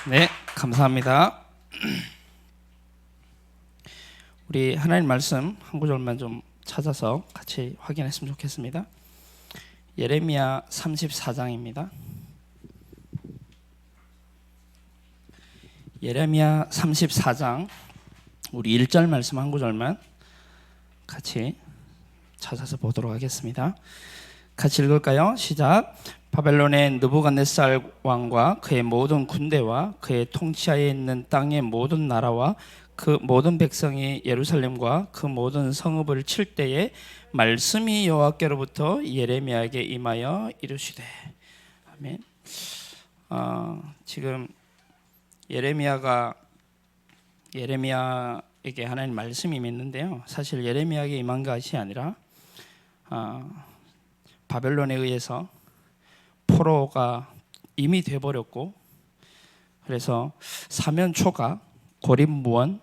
네, 감사합니다. 우리 하나님 말씀 한 구절만 좀 찾아서 같이 확인했으면 좋겠습니다. 예레미야 34장입니다. 예레미야 34장 우리 1절 말씀 한 구절만 같이 찾아서 보도록 하겠습니다. 같이 읽을까요? 시작. 바벨론의 느부갓네살 왕과 그의 모든 군대와 그의 통치하에 있는 땅의 모든 나라와 그 모든 백성이 예루살렘과 그 모든 성읍을 칠 때에 말씀이 여호와께로부터 예레미야에게 임하여 이르시되. 아멘. 지금 예레미야에게 하나님 말씀이 있는데요. 사실 예레미야에게 임한 것이 아니라 바벨론에 의해서 포로가 이미 돼버렸고, 그래서 사면초가 고립무원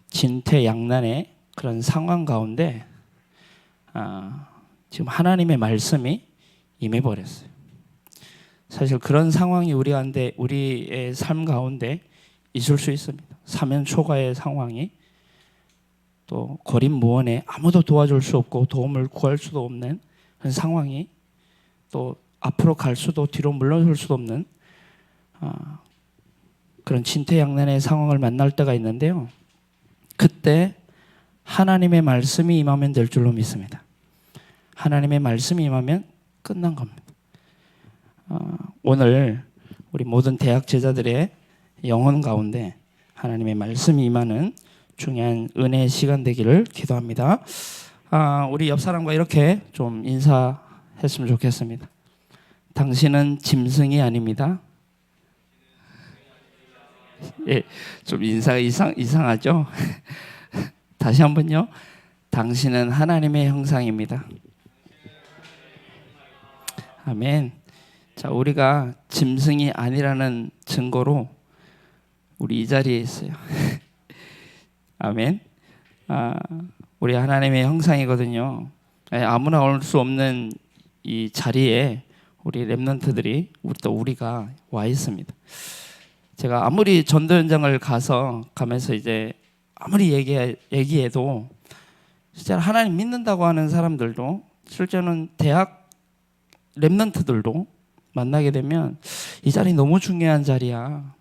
진퇴양난의 그런 상황 가운데 지금 하나님의 말씀이 임해버렸어요. 사실 그런 상황이 우리의 삶 가운데 있을 수 있습니다. 사면초가의 상황이, 또 고립무원에 아무도 도와줄 수 없고 도움을 구할 수도 없는 그런 상황이, 또 앞으로 갈 수도 뒤로 물러설 수도 없는 그런 진퇴양난의 상황을 만날 때가 있는데요. 그때 하나님의 말씀이 임하면 될 줄로 믿습니다. 하나님의 말씀이 임하면 끝난 겁니다. 오늘 우리 모든 대학 제자들의 영혼 가운데 하나님의 말씀이 임하는 중요한 은혜의 시간 되기를 기도합니다. 우리 옆 사람과 이렇게 좀 인사했으면 좋겠습니다. 당신은 짐승이 아닙니다. 예, 좀 인사가 이상하죠? 다시 한번요. 당신은 하나님의 형상입니다. 아멘. 자, 우리가 짐승이 아니라는 증거로 우리 이 자리에 있어요. 아멘. 우리 하나님의 형상이거든요. 아무나 올 수 없는 이 자리에 우리 렘넌트들이, 우리가 와 있습니다. 제가 아무리 전도 현장을 가면서 이제 아무리 얘기해도 진짜 하나님 믿는다고 하는 사람들도, 실제는 대학 렘넌트들도 만나게 되면 이 자리 너무 중요한 자리야.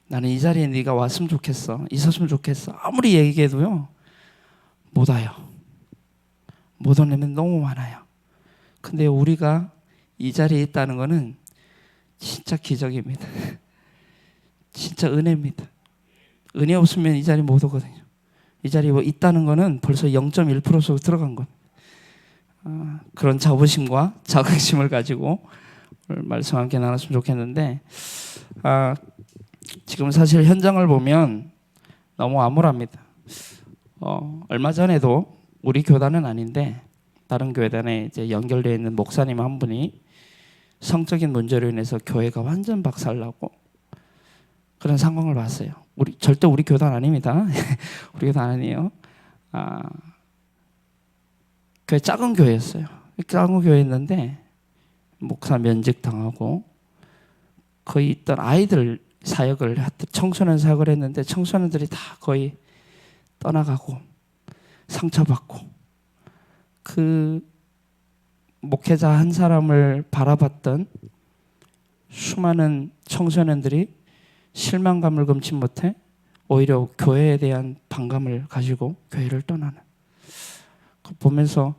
나는 이 자리에 네가 왔으면 좋겠어. 있었으면 좋겠어. 아무리 얘기해도요, 못 와요. 못 오는 너무 많아요. 근데 우리가 이 자리에 있다는 것은 진짜 기적입니다. 진짜 은혜입니다. 은혜 없으면 이 자리 못 오거든요. 이 자리에 있다는 것은 벌써 0.1% 속 들어간 것. 그런 자부심과 자긍심을 가지고 오늘 말씀 함께 나눴으면 좋겠는데, 지금 사실 현장을 보면 너무 암울합니다. 얼마 전에도 우리 교단은 아닌데 다른 교단에 이제 연결되어 있는 목사님 한 분이 성적인 문제로 인해서 교회가 완전 박살나고 그런 상황을 봤어요. 절대 우리 교단 아닙니다. 우리 교단 아니에요. 교회 작은 교회였어요. 작은 교회였는데 목사 면직 당하고, 거의 있던 아이들 사역을, 청소년 사역을 했는데 청소년들이 다 거의 떠나가고 상처받고, 그 목회자 한 사람을 바라봤던 수많은 청소년들이 실망감을 금치 못해 오히려 교회에 대한 반감을 가지고 교회를 떠나는, 보면서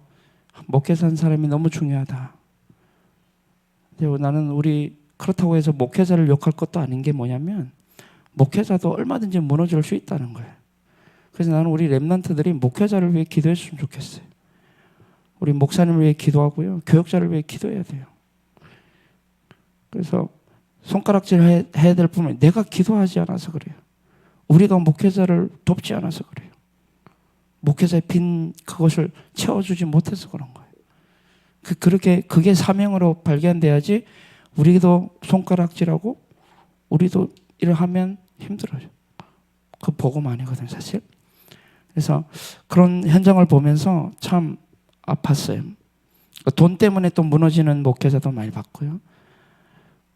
목회자 한 사람이 너무 중요하다. 나는 그렇다고 해서 목회자를 욕할 것도 아닌 게 뭐냐면, 목회자도 얼마든지 무너질 수 있다는 거예요. 그래서 나는 우리 렘넌트들이 목회자를 위해 기도했으면 좋겠어요. 우리 목사님을 위해 기도하고요, 교역자를 위해 기도해야 돼요. 그래서 손가락질 해야 될 뿐만 내가 기도하지 않아서 그래요. 우리가 목회자를 돕지 않아서 그래요. 목회자의 빈 그것을 채워주지 못해서 그런 거예요. 그게 사명으로 발견돼야지. 우리도 손가락질하고 우리도 일을 하면 힘들어요. 그 복음 아니거든요, 사실. 그래서 그런 현장을 보면서 참 아팠어요. 돈 때문에 또 무너지는 목회자도 많이 봤고요.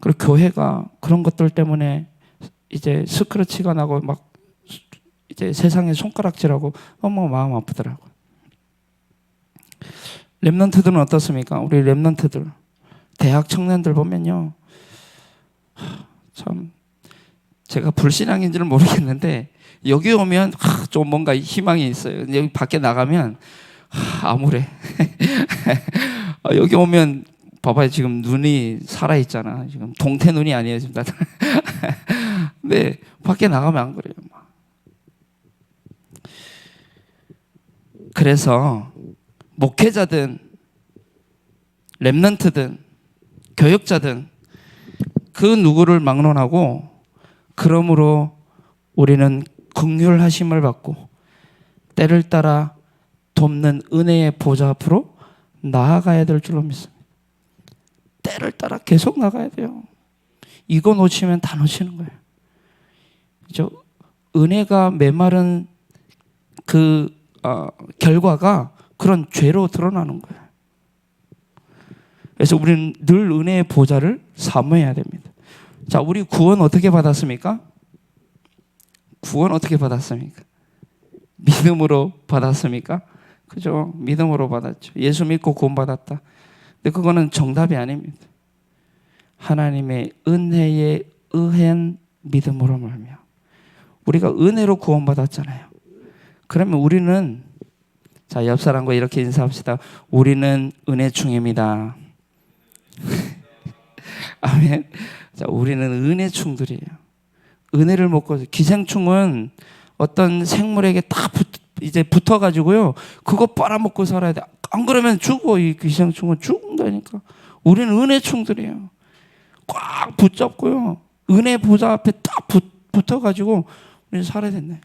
그리고 교회가 그런 것들 때문에 이제 스크래치가 나고 막 이제 세상에 손가락질하고 너무 마음 아프더라고요. 렘넌트들은 어떻습니까? 우리 렘넌트들, 대학 청년들 보면요, 참 제가 불신앙인지는 모르겠는데 여기 오면 좀 뭔가 희망이 있어요. 여기 밖에 나가면 암울해. 여기 오면 봐봐요. 지금 눈이 살아있잖아. 지금 동태 눈이 아니에요. 지금 다들. 근데 밖에 나가면 안 그래요. 그래서 목회자든 렘넌트든 교역자든 그 누구를 막론하고, 그러므로 우리는 긍휼하심을 받고 때를 따라 돕는 은혜의 보좌 앞으로 나아가야 될 줄로 믿습니다. 때를 따라 계속 나가야 돼요. 이거 놓치면 다 놓치는 거예요. 그죠? 은혜가 메마른 그 결과가 그런 죄로 드러나는 거예요. 그래서 우리는 늘 은혜의 보좌를 사모해야 됩니다. 자, 우리 구원 어떻게 받았습니까? 구원 어떻게 받았습니까? 믿음으로 받았습니까? 그죠? 믿음으로 받았죠. 예수 믿고 구원 받았다. 근데 그거는 정답이 아닙니다. 하나님의 은혜에 의한 믿음으로 말미암아 우리가 은혜로 구원 받았잖아요. 그러면 우리는, 자, 옆 사람과 이렇게 인사합시다. 우리는 은혜충입니다. 아멘. 자, 우리는 은혜충들이에요. 은혜를 먹고, 기생충은 어떤 생물에게 다 이제 붙어가지고요, 그거 빨아먹고 살아야 돼. 안 그러면 죽어. 이 기생충은 죽는다니까. 우리는 은혜충들이에요. 꽉 붙잡고요, 은혜 보좌 앞에 딱 붙어가지고 우리는 살아야 된다.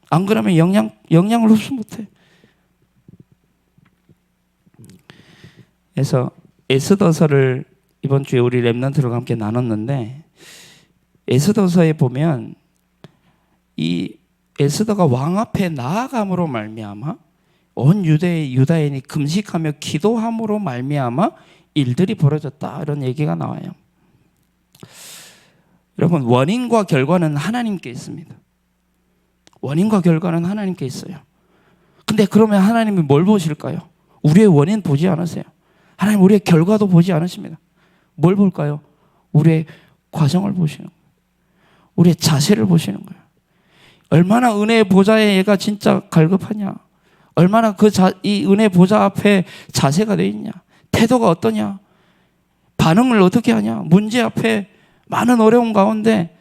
안 그러면 영향을 흡수 못해. 그래서 에스더서를 이번 주에 우리 렘넌트들과 함께 나눴는데, 에스더서에 보면 이 에스더가 왕 앞에 나아감으로 말미암아 온 유다인이 금식하며 기도함으로 말미암아 일들이 벌어졌다, 이런 얘기가 나와요. 여러분, 원인과 결과는 하나님께 있습니다. 원인과 결과는 하나님께 있어요. 근데 그러면 하나님이 뭘 보실까요? 우리의 원인 보지 않으세요. 하나님 우리의 결과도 보지 않으십니다. 뭘 볼까요? 우리의 과정을 보시는 거예요. 우리의 자세를 보시는 거예요. 얼마나 은혜의 보좌에 얘가 진짜 갈급하냐, 얼마나 이 은혜 보좌 앞에 자세가 돼 있냐, 태도가 어떠냐, 반응을 어떻게 하냐. 문제 앞에 많은 어려움 가운데,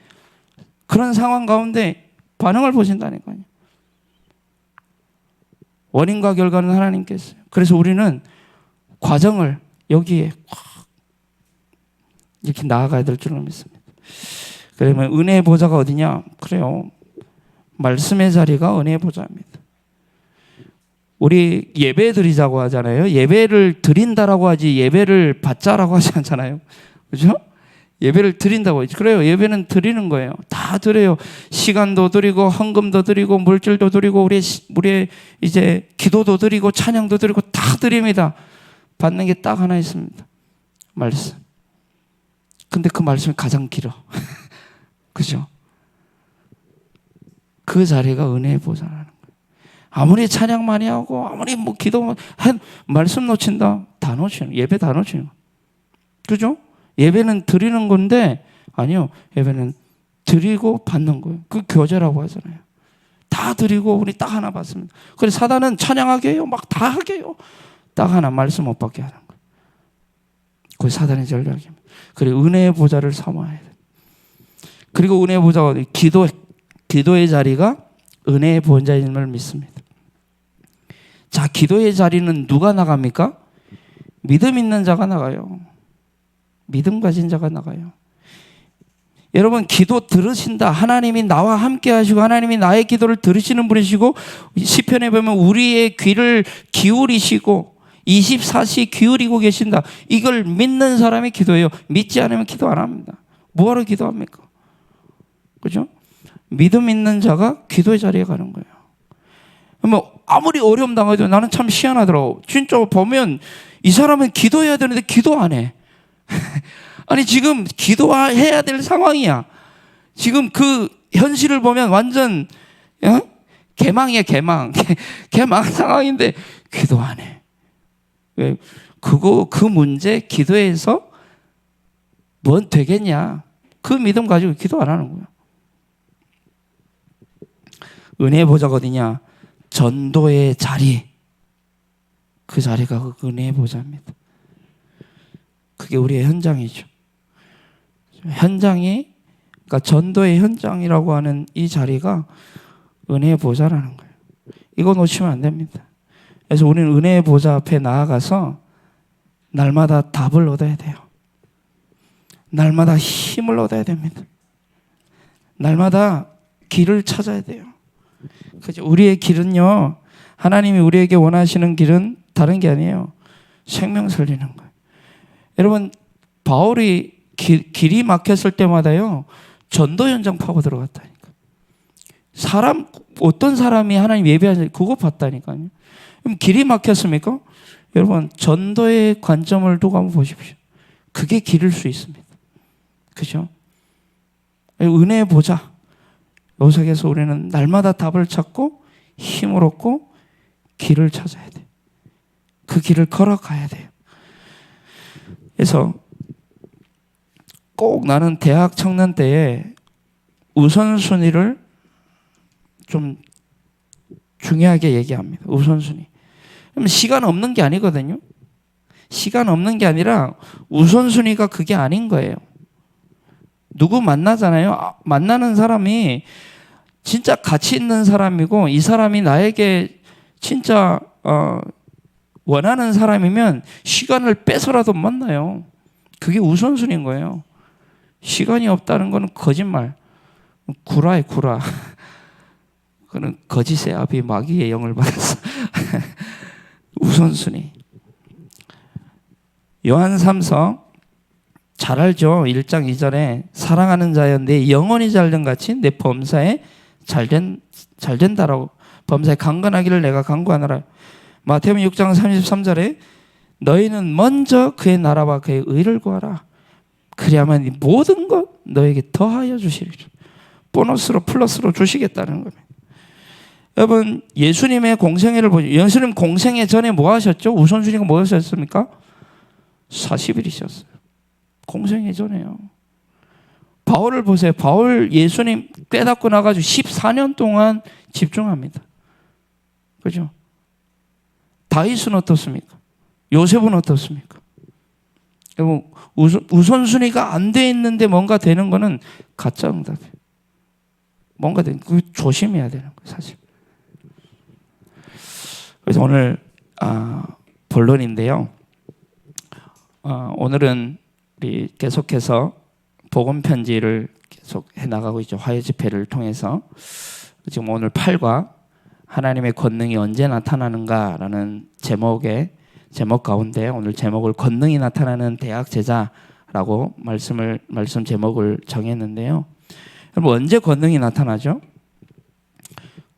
그런 상황 가운데 반응을 보신다니까요. 원인과 결과는 하나님께 있어요. 그래서 우리는 과정을 여기에 확 이렇게 나아가야 될 줄로 믿습니다. 그러면 은혜의 보좌가 어디냐? 그래요, 말씀의 자리가 은혜의 보좌입니다. 우리 예배 드리자고 하잖아요. 예배를 드린다라고 하지 예배를 받자라고 하지 않잖아요. 그렇죠? 예배를 드린다고 하지. 그래요, 예배는 드리는 거예요. 다 드려요. 시간도 드리고 헌금도 드리고 물질도 드리고 우리의 이제 기도도 드리고 찬양도 드리고 다 드립니다. 받는 게 딱 하나 있습니다. 말씀. 근데 그 말씀이 가장 길어. 그죠? 그 자리가 은혜의 보좌라는 거예요. 아무리 찬양 많이 하고 아무리 뭐 기도 말씀 놓친다, 다 놓치는, 예배 다 놓치는 거예요. 그죠? 예배는 드리는 건데, 아니요, 예배는 드리고 받는 거예요. 그 교제라고 하잖아요. 다 드리고 우리 딱 하나 받습니다. 그래서 사단은 찬양하게 해요, 막 다 하게 해요. 딱 하나 말씀 못 받게 하는 거예요. 그게 사단의 전략입니다. 그리고 은혜의 보좌를 삼아야 돼요. 그리고 은혜의 보좌가 기도의 자리가 은혜의 보좌임을 믿습니다. 자, 기도의 자리는 누가 나갑니까? 믿음 있는 자가 나가요. 믿음 가진 자가 나가요. 여러분, 기도 들으신다. 하나님이 나와 함께 하시고 하나님이 나의 기도를 들으시는 분이시고, 시편에 보면 우리의 귀를 기울이시고 24시 기울이고 계신다. 이걸 믿는 사람이 기도해요. 믿지 않으면 기도 안 합니다. 뭐하러 기도합니까? 그죠? 믿음 있는 자가 기도의 자리에 가는 거예요. 뭐 아무리 어려움 당해도 나는 참 희한하더라고. 진짜 보면 이 사람은 기도해야 되는데 기도 안 해. 아니, 지금 기도해야 될 상황이야. 지금 그 현실을 보면 완전 개망이야, 개망. 개망 상황인데 기도 안 해. 왜? 그 문제 기도해서 뭔 되겠냐? 그 믿음 가지고 기도 안 하는 거야. 은혜의 보좌가 어디냐? 전도의 자리. 그 자리가 그 은혜의 보좌입니다. 그게 우리의 현장이죠. 현장이, 그러니까 전도의 현장이라고 하는 이 자리가 은혜의 보좌라는 거예요. 이거 놓치면 안 됩니다. 그래서 우리는 은혜의 보좌 앞에 나아가서 날마다 답을 얻어야 돼요. 날마다 힘을 얻어야 됩니다. 날마다 길을 찾아야 돼요. 그죠? 우리의 길은요, 하나님이 우리에게 원하시는 길은 다른 게 아니에요. 생명 살리는 거예요. 여러분, 바울이 길이 막혔을 때마다요, 전도 현장 파고 들어갔다니까. 어떤 사람이 하나님 예배하지, 그거 봤다니까요. 그럼 길이 막혔습니까? 여러분, 전도의 관점을 두고 한번 보십시오. 그게 길일 수 있습니다. 그죠? 은혜의 보좌. 요석에서 우리는 날마다 답을 찾고 힘을 얻고 길을 찾아야 돼요. 그 길을 걸어가야 돼요. 그래서 꼭 나는 대학 청년 때에 우선순위를 좀 중요하게 얘기합니다. 우선순위. 그럼 시간 없는 게 아니거든요. 시간 없는 게 아니라 우선순위가 그게 아닌 거예요. 누구 만나잖아요. 만나는 사람이 진짜 가치 있는 사람이고 이 사람이 나에게 진짜 원하는 사람이면 시간을 빼서라도 만나요. 그게 우선순위인 거예요. 시간이 없다는 건 거짓말. 구라에 구라. 그는 거짓의 아비 마귀의 영을 받았어. 우선순위. 요한 3서 잘 알죠? 1장 2절에 사랑하는 자여 내 영혼이 잘된 같이 내 범사에 잘된다라고, 범사에 강건하기를 내가 강구하노라. 마태복음 6장 33절에 너희는 먼저 그의 나라와 그의 의를 구하라. 그리하면 이 모든 것 너에게 더하여 주시리라. 보너스로 플러스로 주시겠다는 겁니다. 여러분, 예수님의 공생애를 보죠. 예수님 공생애 전에 뭐 하셨죠? 우선순위가 뭐였습니까? 40일이셨어요. 공생애 전에요. 바울을 보세요. 바울 예수님 깨닫고 나가지고 14년 동안 집중합니다. 그죠? 다윗은 어떻습니까? 요셉은 어떻습니까? 여러분, 우선순위가 안 돼 있는데 뭔가 되는 거는 가짜 응답이에요. 뭔가 되는 거 조심해야 되는 거예요, 사실. 그래서 오늘 본론인데요. 오늘은 우리 계속해서 복음 편지를 계속 해나가고 있죠. 화요 집회를 통해서. 지금 오늘 8과 하나님의 권능이 언제 나타나는가라는 제목 가운데 오늘 제목을 권능이 나타나는 대학 제자라고 말씀 제목을 정했는데요. 여러분, 언제 권능이 나타나죠?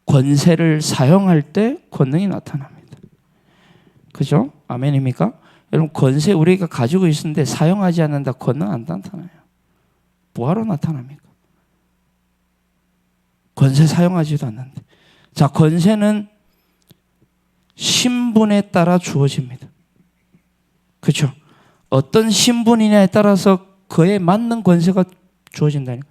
권세를 사용할 때 권능이 나타납니다. 그죠? 아멘입니까? 여러분, 권세 우리가 가지고 있는데 사용하지 않는다, 권능 안 나타나요. 뭐하러 나타납니까? 권세 사용하지도 않는데. 자, 권세는 신분에 따라 주어집니다. 그렇죠? 어떤 신분이냐에 따라서 그에 맞는 권세가 주어진다니까.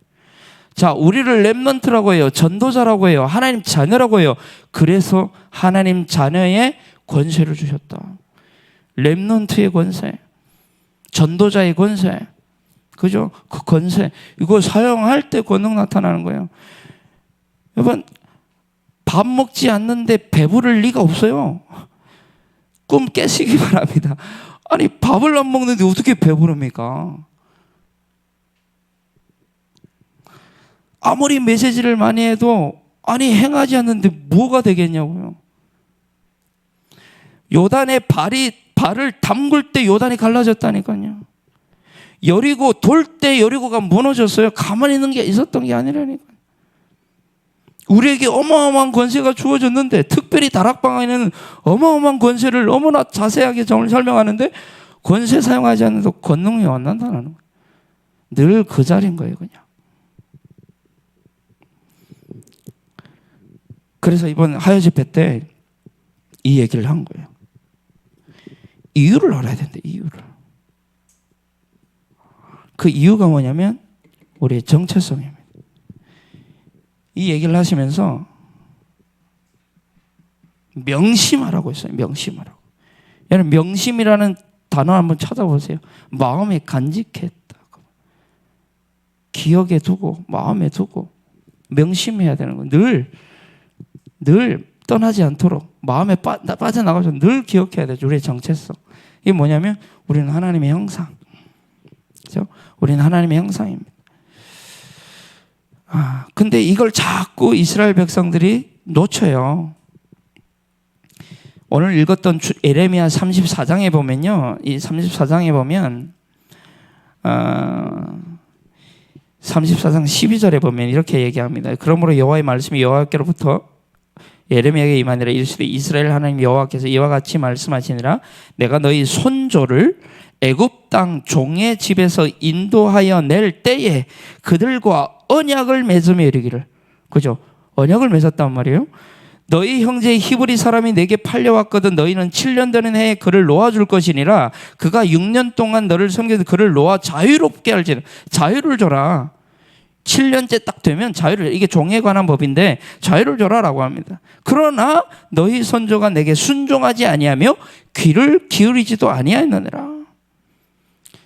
자, 우리를 렘넌트라고 해요. 전도자라고 해요. 하나님 자녀라고 해요. 그래서 하나님 자녀의 권세를 주셨다. 렘넌트의 권세, 전도자의 권세, 그죠? 그 권세, 이거 사용할 때 권능 나타나는 거예요. 여러분, 밥 먹지 않는데 배부를 리가 없어요. 꿈 깨시기 바랍니다. 아니, 밥을 안 먹는데 어떻게 배부릅니까? 아무리 메시지를 많이 해도 아니 행하지 않는데 뭐가 되겠냐고요. 요단에 발을 담글 때 요단이 갈라졌다니까요. 여리고 돌 때 여리고가 무너졌어요. 가만히 있는 게 있었던 게 아니라니까요. 우리에게 어마어마한 권세가 주어졌는데, 특별히 다락방에는 어마어마한 권세를 너무나 자세하게 설명하는데 권세 사용하지 않는데 권능이 안 나타나는 거예요. 늘 그 자리인 거예요, 그냥. 그래서 이번 하여 집회 때 이 얘기를 한 거예요. 이유를 알아야 된다. 이유를. 그 이유가 뭐냐면 우리의 정체성입니다. 이 얘기를 하시면서 명심하라고 했어요. 명심하라고. 여러분, 명심이라는 단어 한번 찾아보세요. 마음에 간직했다고. 기억에 두고 마음에 두고 명심해야 되는 거예요. 늘 떠나지 않도록 마음에 빠져나가서 늘 기억해야 되죠. 우리의 정체성. 이게 뭐냐면 우리는 하나님의 형상. 그렇죠? 우리는 하나님의 형상입니다. 근데 이걸 자꾸 이스라엘 백성들이 놓쳐요. 오늘 읽었던 예레미야 34장에 보면요. 이 34장에 보면 34장 12절에 보면 이렇게 얘기합니다. 그러므로 여호와의 말씀이 여호와께로부터 예레미야에게 임하니라. 이르시되 이스라엘 하나님 여호와께서 이와 같이 말씀하시니라. 내가 너희 손조를 애굽 땅 종의 집에서 인도하여 낼 때에 그들과 언약을 맺으며 이르기를. 그죠? 언약을 맺었단 말이에요. 너희 형제 히브리 사람이 내게 팔려왔거든. 너희는 7년 되는 해에 그를 놓아줄 것이니라. 그가 6년 동안 너를 섬겨서 그를 놓아 자유롭게 할지라. 자유를 줘라. 7년째 딱 되면 자유를, 이게 종에 관한 법인데 자유를 줘라라고 합니다. 그러나 너희 선조가 내게 순종하지 아니하며 귀를 기울이지도 아니하였느니라.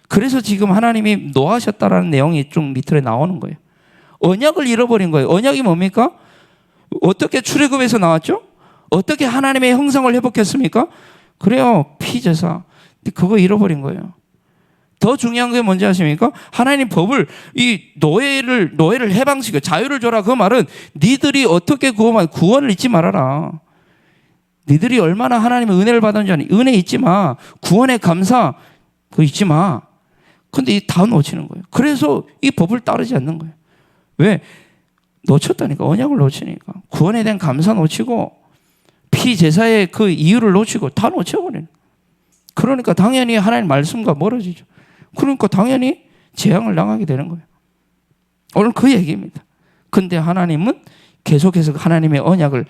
그래서 지금 하나님이 노하셨다라는 내용이 좀 밑으로 나오는 거예요. 언약을 잃어버린 거예요. 언약이 뭡니까? 어떻게 출애굽에서 나왔죠? 어떻게 하나님의 형상을 회복했습니까? 그래요, 피제사. 그거 잃어버린 거예요. 더 중요한 게 뭔지 아십니까? 하나님 법을, 이 노예를 해방시켜 자유를 줘라. 그 말은 니들이 어떻게 구원을 잊지 말아라. 니들이 얼마나 하나님의 은혜를 받았는지 아니, 은혜 잊지 마. 구원의 감사 그거 잊지 마. 근데 다 놓치는 거예요. 그래서 이 법을 따르지 않는 거예요. 왜? 놓쳤다니까. 언약을 놓치니까. 구원에 대한 감사 놓치고 피제사의 그 이유를 놓치고 다 놓쳐버리는. 그러니까 당연히 하나님 말씀과 멀어지죠. 그러니까 당연히 재앙을 당하게 되는 거예요. 오늘 그 얘기입니다. 근데 하나님은 계속해서 하나님의 언약을,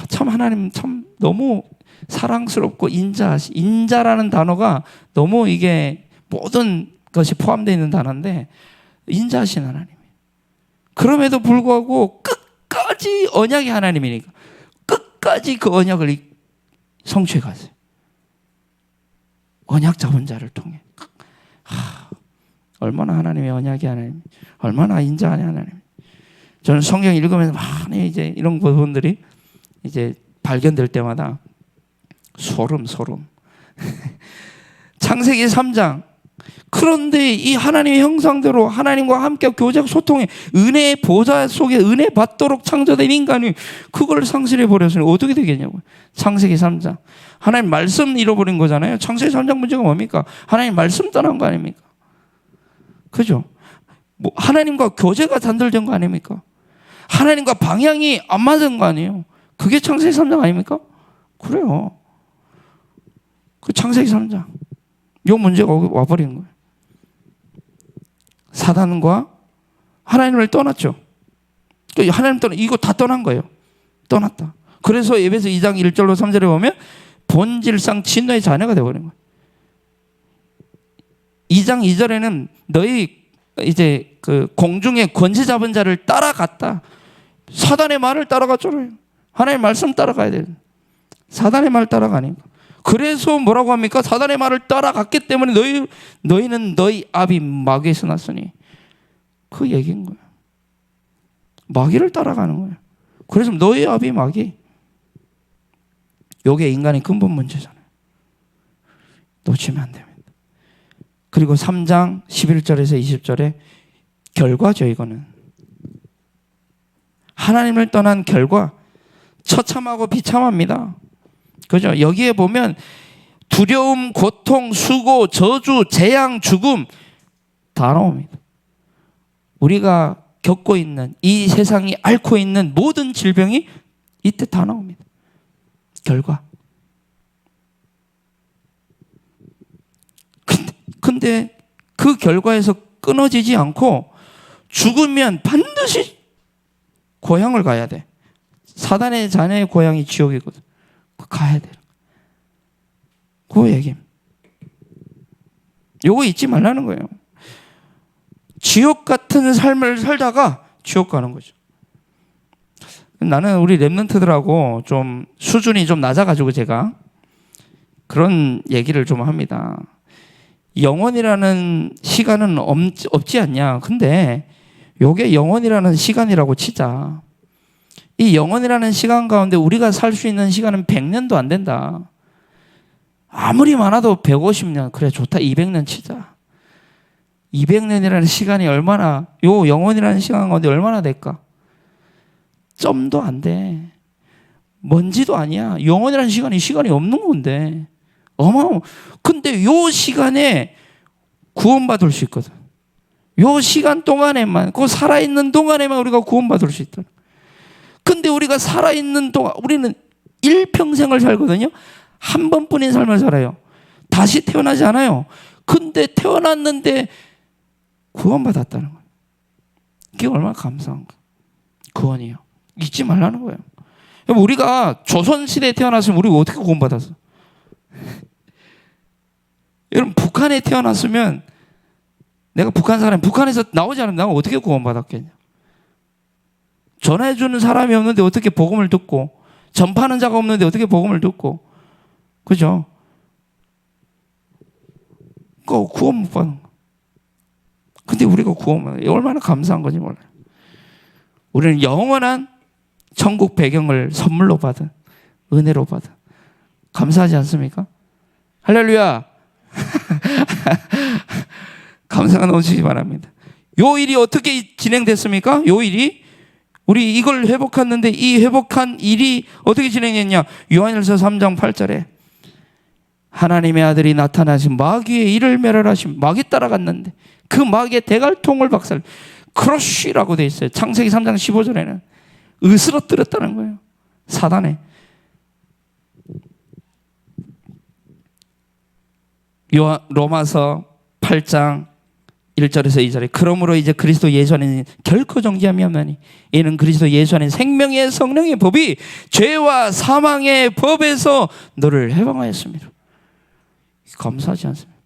참 하나님 참 너무 사랑스럽고 인자라는 단어가 너무 이게 모든 것이 포함되어 있는 단어인데 인자하신 하나님이에요. 그럼에도 불구하고 끝까지 언약이 하나님이니까 끝까지 그 언약을 성취해 가세요. 언약 잡은 자를 통해. 얼마나 하나님의 언약이 하나님, 얼마나 인자하냐 하나님. 저는 성경 읽으면서 많이 이제 이런 부분들이 이제 발견될 때마다 소름. 창세기 3장. 그런데 이 하나님의 형상대로 하나님과 함께 교제하고 소통해 은혜의 보좌 속에 은혜 받도록 창조된 인간이 그걸 상실해 버렸으니 어떻게 되겠냐고요. 창세기 3장. 하나님 말씀 잃어버린 거잖아요. 창세기 3장 문제가 뭡니까? 하나님 말씀 떠난 거 아닙니까? 그죠? 뭐 하나님과 교제가 단절된 거 아닙니까? 하나님과 방향이 안 맞은 거 아니에요? 그게 창세기 3장 아닙니까? 그래요. 그 창세기 3장. 이 문제가 와버리는 거예요. 사단과 하나님을 떠났죠. 하나님 이거 다 떠난 거예요. 떠났다. 그래서 에베소 2장 1절로 3절에 보면 본질상 진노의 자녀가 되어버린 거예요. 2장 2절에는 너희 이제 그 공중에 권세 잡은 자를 따라갔다. 사단의 말을 따라갔잖아요. 하나님의 말씀 따라가야 돼요. 사단의 말 따라가니까. 그래서 뭐라고 합니까? 사단의 말을 따라갔기 때문에 너희는 너희 아비 마귀에서 났으니. 그 얘기인 거예요. 마귀를 따라가는 거예요. 그래서 너희 아비 마귀. 이게 인간의 근본 문제잖아요. 놓치면 안 됩니다. 그리고 3장 11절에서 20절에 결과죠. 이거는 하나님을 떠난 결과 처참하고 비참합니다. 그죠? 여기에 보면 두려움, 고통, 수고, 저주, 재앙, 죽음 다 나옵니다. 우리가 겪고 있는 이 세상이 앓고 있는 모든 질병이 이때 다 나옵니다. 결과. 근데 그 결과에서 끊어지지 않고 죽으면 반드시 고향을 가야 돼. 사단의 자녀의 고향이 지옥이거든. 가야 돼. 그 얘기. 요거 잊지 말라는 거예요. 지옥 같은 삶을 살다가 지옥 가는 거죠. 나는 우리 랩런트들하고 좀 수준이 좀 낮아가지고 제가 그런 얘기를 좀 합니다. 영원이라는 시간은 없지 않냐. 근데 요게 영원이라는 시간이라고 치자. 이 영원이라는 시간 가운데 우리가 살 수 있는 시간은 100년도 안 된다. 아무리 많아도 150년. 그래 좋다. 200년 치자. 200년이라는 시간이 얼마나, 요 영원이라는 시간 가운데 얼마나 될까? 점도 안 돼. 먼지도 아니야. 영원이라는 시간이 없는 건데. 근데 요 시간에 구원받을 수 있거든. 요 시간 동안에만, 그 살아있는 동안에만 우리가 구원받을 수 있다. 근데 우리가 살아있는 동안, 우리는 일평생을 살거든요. 한 번뿐인 삶을 살아요. 다시 태어나지 않아요. 근데 태어났는데 구원받았다는 거예요. 이게 얼마나 감사한 거예요. 구원이요. 잊지 말라는 거예요. 우리가 조선시대에 태어났으면 우리가 어떻게 구원받았어? 여러분, 북한에 태어났으면 내가 북한 사람, 북한에서 나오지 않으면 내가 어떻게 구원받았겠냐? 전해주는 사람이 없는데 어떻게 복음을 듣고, 전파하는 자가 없는데 어떻게 복음을 듣고, 그죠? 구원 못 받는 거. 근데 우리가 구원받는 거 얼마나 감사한 건지 몰라요. 우리는 영원한 천국 배경을 선물로 받은, 은혜로 받은, 감사하지 않습니까? 할렐루야. 감사가 넘치기 바랍니다. 요 일이 어떻게 진행됐습니까? 요 일이 우리 이걸 회복했는데 이 회복한 일이 어떻게 진행했냐? 요한일서 3장 8절에 하나님의 아들이 나타나신 마귀의 일을 멸하신, 마귀 따라갔는데 그 마귀의 대갈통을 박살, 크러쉬라고 돼 있어요. 창세기 3장 15절에는 으스러뜨렸다는 거예요. 사단에. 로마서 8장 1절에서 2절에 그러므로 이제 그리스도 예수 안에는 결코 정죄함이 없나니 이는 그리스도 예수 안에 생명의 성령의 법이 죄와 사망의 법에서 너를 해방하였습니다. 감사하지 않습니까?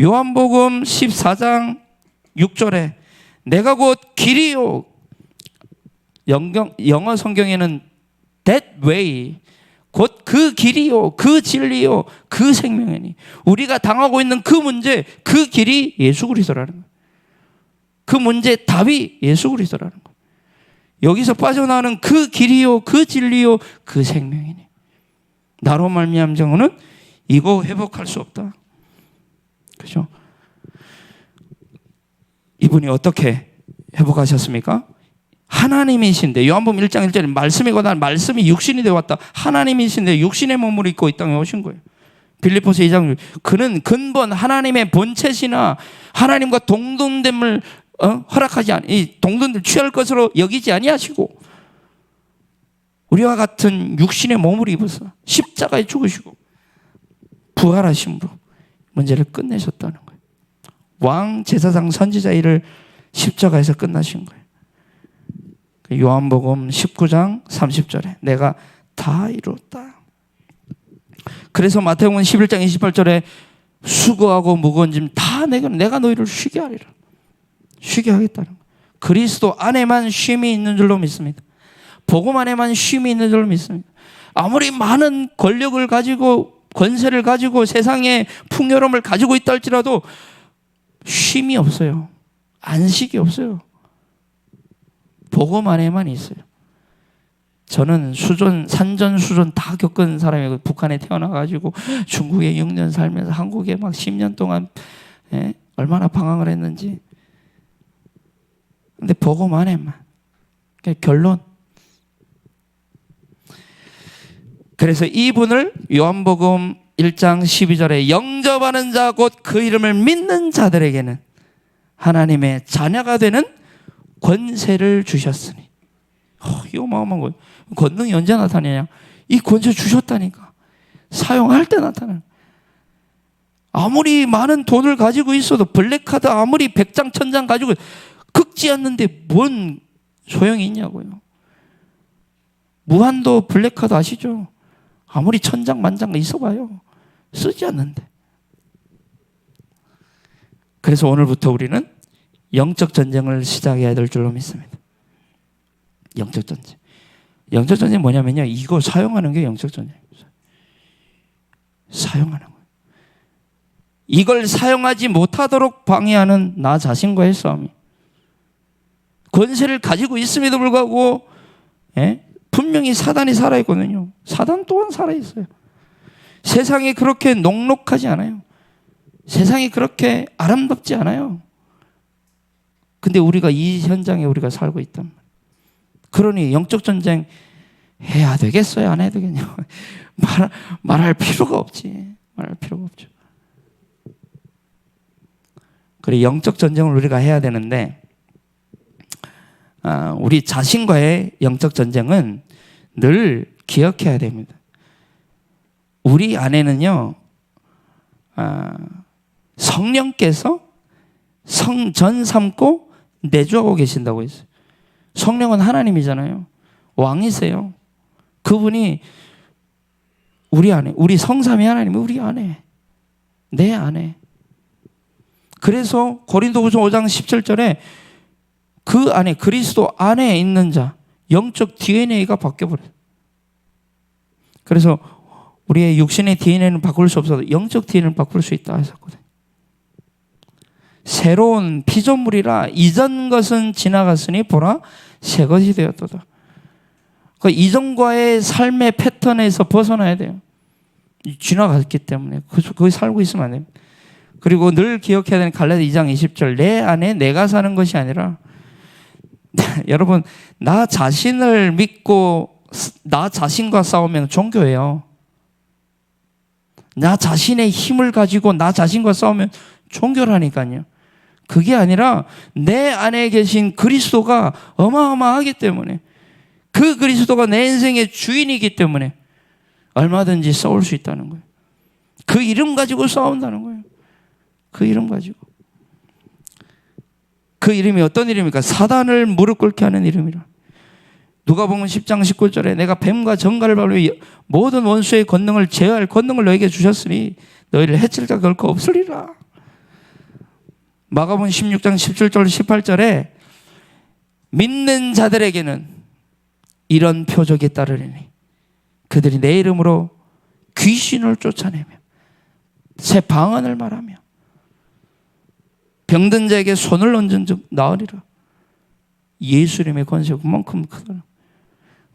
요한복음 14장 6절에 내가 곧 길이요, 영어 성경에는 that way, 곧 그 길이요, 그 진리요, 그 생명이니. 우리가 당하고 있는 그 문제, 그 길이 예수 그리스도라는 거예요. 그 문제 답이 예수 그리스도라는 거예요. 여기서 빠져나오는 그 길이요, 그 진리요, 그 생명이니. 나로 말미암은 자는 이거 회복할 수 없다. 그죠? 이분이 어떻게 회복하셨습니까? 하나님이신데, 요한복음 1장 1절에 말씀이거든 말씀이 육신이 되어 왔다. 하나님이신데 육신의 몸을 입고 이 땅에 오신 거예요. 빌립보서 2장, 그는 근본 하나님의 본체시나 하나님과 동등됨을 허락하지 아니, 동등됨을 취할 것으로 여기지 아니하시고 우리와 같은 육신의 몸을 입어서 십자가에 죽으시고 부활하심으로 문제를 끝내셨다는 거예요. 왕, 제사장, 선지자 일을 십자가에서 끝나신 거예요. 요한복음 19장 30절에 내가 다 이뤘다. 그래서 마태복음 11장 28절에 수고하고 무거운 짐 다 내가 너희를 쉬게 하리라. 쉬게 하겠다는 거예요. 그리스도 안에만 쉼이 있는 줄로 믿습니다. 복음 안에만 쉼이 있는 줄로 믿습니다. 아무리 많은 권력을 가지고 권세를 가지고 세상의 풍요로움을 가지고 있다 할지라도 쉼이 없어요. 안식이 없어요. 복음 안에만 있어요. 저는 산전수전 다 겪은 사람이고 북한에 태어나가지고 중국에 6년 살면서 한국에 막 10년 동안 얼마나 방황을 했는지. 근데 복음 안에만. 결론. 그래서 이분을 요한복음 1장 12절에 영접하는 자 곧 그 이름을 믿는 자들에게는 하나님의 자녀가 되는 권세를 주셨으니. 이거 어마어마한 거예요. 권능이 언제 나타나냐? 이 권세 주셨다니까. 사용할 때 나타나는. 아무리 많은 돈을 가지고 있어도 블랙카드 아무리 100장 1000장 가지고 긁지 않는데 뭔 소용이 있냐고요. 무한도 블랙카드 아시죠? 아무리 천장만장 있어봐요. 쓰지 않는데. 그래서 오늘부터 우리는 영적 전쟁을 시작해야 될 줄로 믿습니다. 영적 전쟁. 영적 전쟁이 뭐냐면요. 이거 사용하는 게 영적 전쟁입니다. 사용하는 거예요. 이걸 사용하지 못하도록 방해하는 나 자신과의 싸움이. 권세를 가지고 있음에도 불구하고 분명히 사단이 살아있거든요. 사단 또한 살아있어요. 세상이 그렇게 녹록하지 않아요. 세상이 그렇게 아름답지 않아요. 근데 우리가 이 현장에 우리가 살고 있단 말이에요. 그러니 영적 전쟁 해야 되겠어요? 안 해야 되겠냐? 말할 필요가 없지. 말할 필요가 없죠. 그래, 영적 전쟁을 우리가 해야 되는데, 우리 자신과의 영적 전쟁은 늘 기억해야 됩니다. 우리 안에는요, 성령께서 성전 삼고 내주하고 계신다고 했어요. 성령은 하나님이잖아요. 왕이세요. 그분이 우리 안에, 우리 성삼위 하나님이 우리 안에, 내 안에. 그래서 고린도후서 5장 17절에 그 안에, 그리스도 안에 있는 자, 영적 DNA가 바뀌어버려요. 그래서 우리의 육신의 DNA는 바꿀 수 없어도 영적 DNA를 바꿀 수 있다 했었거든요. 새로운 피조물이라 이전 것은 지나갔으니 보라 새 것이 되었도다. 그 이전과의 삶의 패턴에서 벗어나야 돼요. 지나갔기 때문에 거기 살고 있으면 안 됩니다. 그리고 늘 기억해야 되는 갈라디아 2장 20절, 내 안에 내가 사는 것이 아니라 여러분, 나 자신을 믿고 나 자신과 싸우면 종교예요. 나 자신의 힘을 가지고 나 자신과 싸우면 종교라니까요. 그게 아니라 내 안에 계신 그리스도가 어마어마하기 때문에, 그 그리스도가 내 인생의 주인이기 때문에 얼마든지 싸울 수 있다는 거예요. 그 이름 가지고 싸운다는 거예요. 그 이름 가지고. 그 이름이 어떤 이름입니까? 사단을 무릎 꿇게 하는 이름이라. 누가복음 10장 19절에 내가 뱀과 정갈을 밟으며 모든 원수의 권능을 제어할 권능을 너에게 주셨으니 너희를 해칠 자 결코 없으리라. 마가복음 16장 17절 18절에 믿는 자들에게는 이런 표적이 따르리니 그들이 내 이름으로 귀신을 쫓아내며 새 방언을 말하며 병든 자에게 손을 얹은 즉 나으리라. 예수 이름의 권세가 그만큼 크다.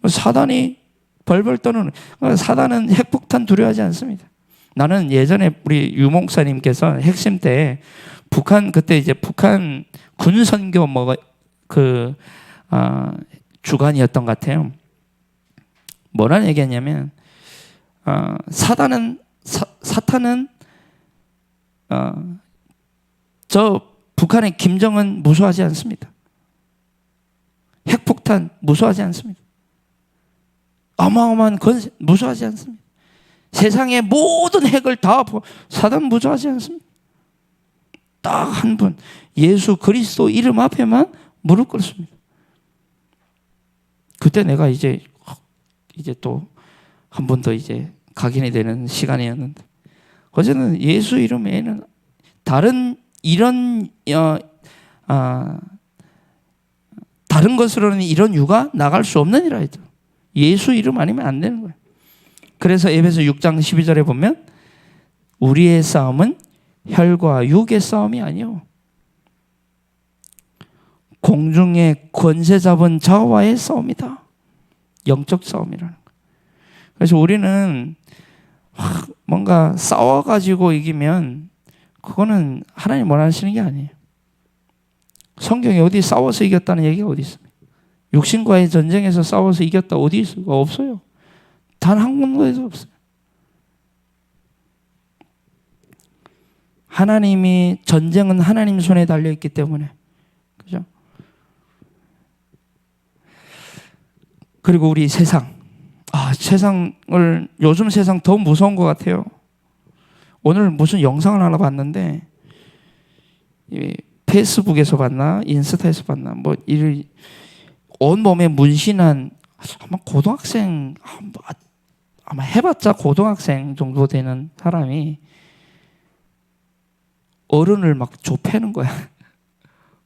사단이 벌벌 떠는, 사단은 핵폭탄 두려워하지 않습니다. 나는 예전에 우리 유 목사님께서 핵심 때 북한, 그때 이제 북한 군선교 주간이었던 것 같아요. 뭐라는 얘기했냐면, 사탄은 저 북한의 김정은 무서워하지 않습니다. 핵폭탄 무서워하지 않습니다. 어마어마한 권세 무서워하지 않습니다. 세상의 모든 핵을 다 사단 무서워하지 않습니다. 딱 한 분, 예수 그리스도 이름 앞에만 무릎 꿇습니다. 그때 내가 이제 또 한 번 더 이제 각인이 되는 시간이었는데, 어제는 예수 이름 외에는 다른 이런 다른 것으로는 이런 유가 나갈 수 없느니라 했죠. 예수 이름 아니면 안 되는 거예요. 그래서 에베소 6장 12절에 보면 우리의 싸움은 혈과 육의 싸움이 아니요 공중의 권세 잡은 자와의 싸움이다. 영적 싸움이라는 거예요. 그래서 우리는 뭔가 싸워가지고 이기면 그거는 하나님 원하시는 게 아니에요. 성경에 어디 싸워서 이겼다는 얘기가 어디 있습니까? 육신과의 전쟁에서 싸워서 이겼다 어디 있을까? 없어요. 단 한 군데에도 없어요. 하나님이, 전쟁은 하나님 손에 달려있기 때문에, 그죠? 그리고 우리 세상, 세상을, 요즘 세상 더 무서운 것 같아요. 오늘 무슨 영상을 하나 봤는데, 페이스북에서 봤나 인스타에서 봤나 뭐 온몸에 문신한 아마 고등학생, 아마 해봤자 고등학생 정도 되는 사람이 어른을 막 좁혀는 거야.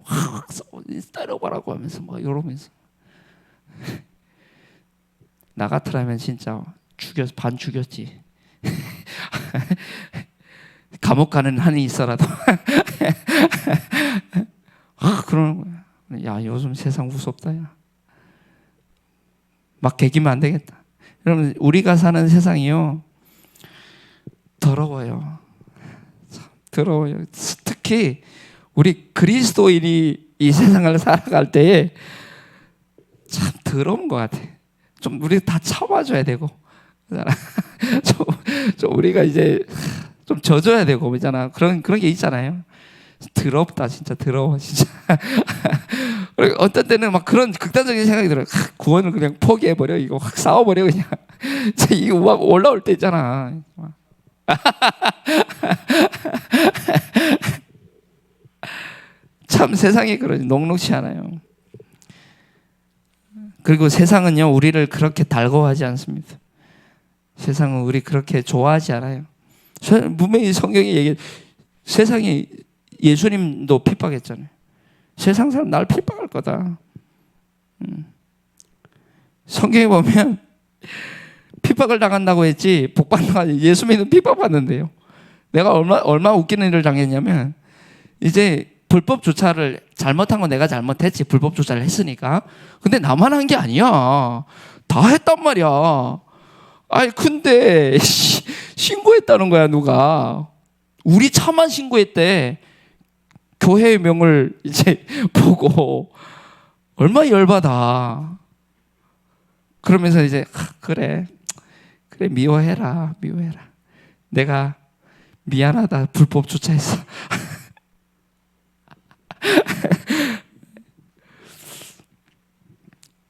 확 때려봐라고 하면서 막 이러면서. 나 같으라면 진짜 반 죽였지. 감옥 가는 한이 있어라도. 그러는 거야. 야, 요즘 세상 무섭다, 야. 막 개기면 안 되겠다. 여러분, 우리가 사는 세상이요, 더러워요. 참 더러워요. 특히 우리 그리스도인이 이 세상을 살아갈 때에 참 더러운 것 같아. 좀 우리 다 참아줘야 되고, 좀 우리가 이제 좀 져줘야 되고, 그러잖아. 그런 게 있잖아요. 더럽다, 진짜 더러워, 진짜. 어떤 때는 막 그런 극단적인 생각이 들어요. 구원을 그냥 포기해버려, 이거 확 싸워버려, 그냥. 이거 막 올라올 때 있잖아. 참 세상이 그러지, 녹록치 않아요. 그리고 세상은요, 우리를 그렇게 달궈하지 않습니다. 세상은 우리 그렇게 좋아하지 않아요. 분명히 성경이 얘기해, 세상이 예수님도 핍박했잖아요. 세상 사람 날 핍박할 거다. 성경에 보면 핍박을 당한다고 했지 복 받는 예수 믿는 핍박받는데요. 내가 얼마나 웃기는 일을 당했냐면, 이제 불법 주차를 잘못한 건 내가 잘못했지, 불법 주차를 했으니까. 근데 나만 한 게 아니야. 다 했단 말이야. 아니 근데 신고했다는 거야, 누가. 우리 차만 신고했대. 교회의 명을 이제 보고. 얼마나 열받아. 그러면서 이제 그래 미워해라. 내가 미안하다, 불법 주차했어.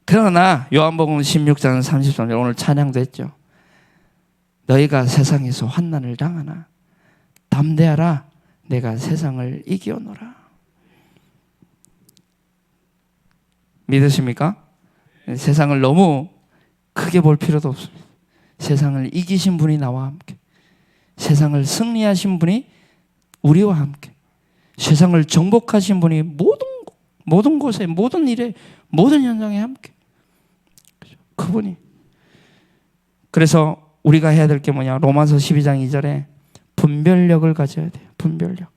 그러나 요한복음 16장 33절, 오늘 찬양도 했죠. 너희가 세상에서 환난을 당하나 담대하라, 내가 세상을 이겨노라. 믿으십니까? 세상을 너무 크게 볼 필요도 없습니다. 세상을 이기신 분이 나와 함께, 세상을 승리하신 분이 우리와 함께, 세상을 정복하신 분이 모든 곳에, 모든 일에, 모든 현장에 함께, 그분이. 그래서 우리가 해야 될 게 뭐냐? 로마서 12장 2절에 분별력을 가져야 돼요. 분별력.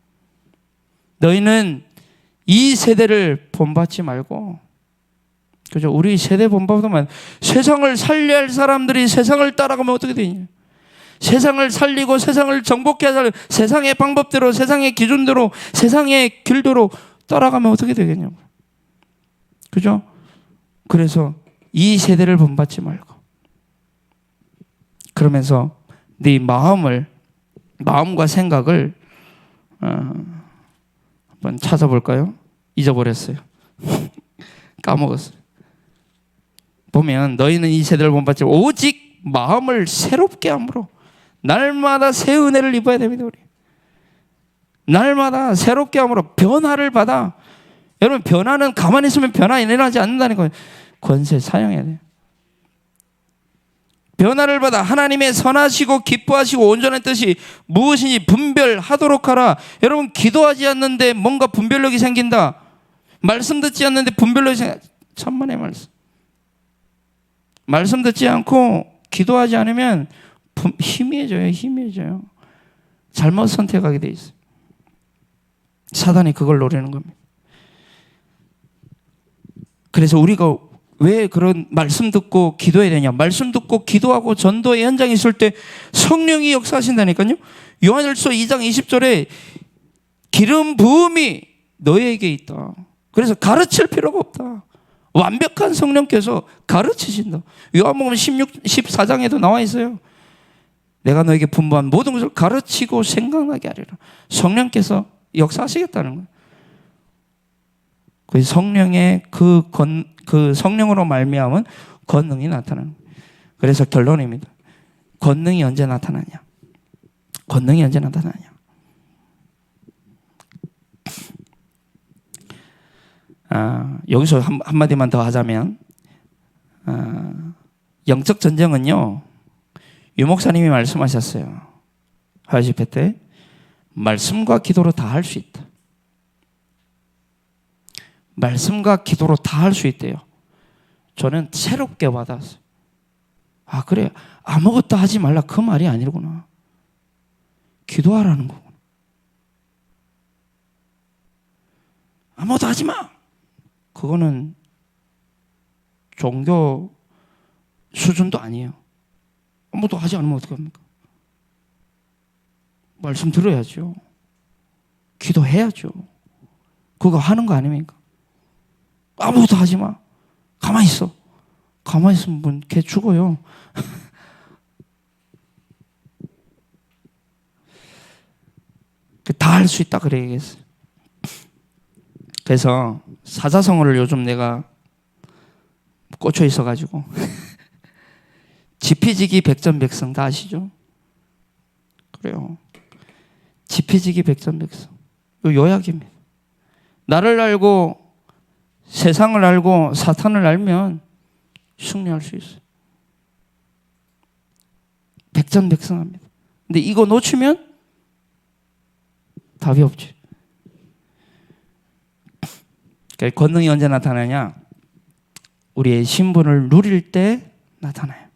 너희는 이 세대를 본받지 말고, 그죠? 우리 세대 본받으면 세상을 살려야 할 사람들이 세상을 따라가면 어떻게 되냐? 세상을 살리고 세상을 정복해야 할 세상의 방법대로, 세상의 기준대로, 세상의 길대로 따라가면 어떻게 되겠냐고. 그죠? 그래서 이 세대를 본받지 말고, 그러면서 네 마음과 생각을 한번 찾아볼까요? 잊어버렸어요. 까먹었어요. 보면 너희는 이 세대를 본받지 오직 마음을 새롭게 함으로, 날마다 새 은혜를 입어야 됩니다. 우리 날마다 새롭게 함으로 변화를 받아. 여러분, 변화는 가만히 있으면 변화 일어나지 않는다는 거예요. 권세 사용해야 돼요. 변화를 받아 하나님의 선하시고 기뻐하시고 온전한 뜻이 무엇인지 분별하도록 하라. 여러분, 기도하지 않는데 뭔가 분별력이 생긴다. 말씀 듣지 않는데 분별력이 생긴다. 천만의 말씀. 말씀 듣지 않고 기도하지 않으면 희미해져요. 잘못 선택하게 돼 있어요. 사단이 그걸 노리는 겁니다. 그래서 우리가 왜 그런 말씀 듣고 기도해야 되냐? 말씀 듣고 기도하고 전도의 현장에 있을 때 성령이 역사하신다니까요. 요한일서 2장 20절에 기름 부음이 너에게 있다. 그래서 가르칠 필요가 없다. 완벽한 성령께서 가르치신다. 요한복음 14장에도 나와 있어요. 내가 너에게 분부한 모든 것을 가르치고 생각나게 하리라. 성령께서 역사하시겠다는 거예요. 그 성령의 그 성령으로 말미암은 권능이 나타나는 거예요. 그래서 결론입니다. 권능이 언제 나타나냐? 여기서 한마디만 더 하자면, 영적 전쟁은요, 유 목사님이 말씀하셨어요. 화요 집회 때 말씀과 기도로 다 할 수 있다. 말씀과 기도로 다 할 수 있대요. 저는 새롭게 받았어요. 아, 그래, 아무것도 하지 말라 그 말이 아니구나. 기도하라는 거구나. 아무것도 하지 마. 그거는 종교 수준도 아니에요. 아무것도 하지 않으면 어떡합니까? 말씀 들어야죠. 기도해야죠. 그거 하는 거 아닙니까? 아무것도 하지 마. 가만히 있어. 가만히 있으면 걔 죽어요. 다 할 수 있다 그래야겠어요. 그래서 사자성어를 요즘 내가 꽂혀 있어가지고 지피지기 백전백승 다 아시죠? 그래요. 지피지기 백전백승. 요약입니다. 나를 알고 세상을 알고 사탄을 알면 승리할 수 있어요. 백전백승합니다. 근데 이거 놓치면 답이 없지. 그러니까 권능이 언제 나타나냐? 우리의 신분을 누릴 때 나타나요.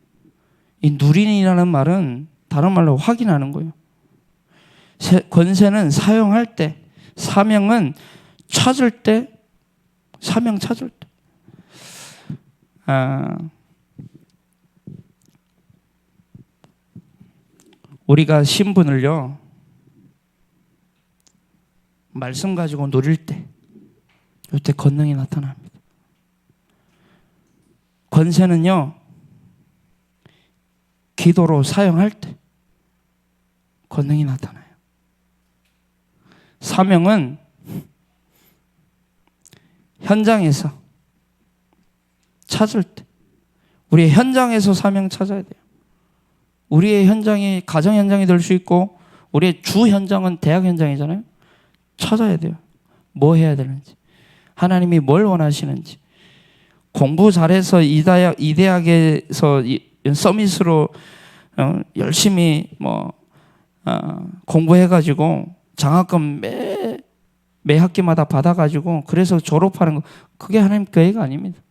이 누린이라는 말은 다른 말로 확인하는 거예요. 권세는 사용할 때, 사명은 찾을 때, 사명 찾을 때. 우리가 신분을요, 말씀 가지고 누릴 때, 이때 권능이 나타납니다. 권세는요, 기도로 사용할 때 권능이 나타나요. 사명은 현장에서 찾을 때, 우리의 현장에서 사명 찾아야 돼요. 우리의 현장이 가정 현장이 될 수 있고, 우리의 주 현장은 대학 현장이잖아요. 찾아야 돼요. 뭐 해야 되는지, 하나님이 뭘 원하시는지. 공부 잘해서 이 대학에서 서밋으로 열심히 공부해가지고 장학금 매 학기마다 받아가지고 그래서 졸업하는 거, 그게 하나님 계획 아닙니다.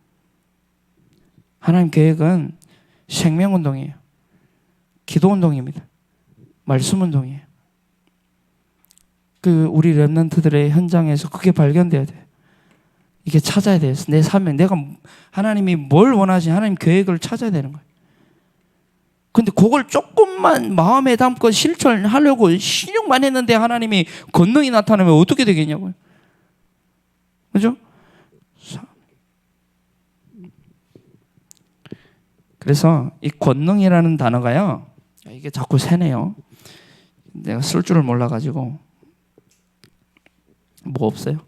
하나님 계획은 생명운동이에요. 기도운동입니다. 말씀운동이에요. 우리 렘넌트들의 현장에서 그게 발견돼야 돼요. 이게 찾아야 돼요. 내 사명, 내가 하나님이 뭘 원하시는지 하나님 계획을 찾아야 되는 거예요. 근데 그걸 조금만 마음에 담고 실천하려고 신용만 했는데 하나님이 권능이 나타나면 어떻게 되겠냐고요. 그죠? 그래서 이 권능이라는 단어가요, 이게 자꾸 새네요. 내가 쓸 줄을 몰라가지고. 뭐 없어요?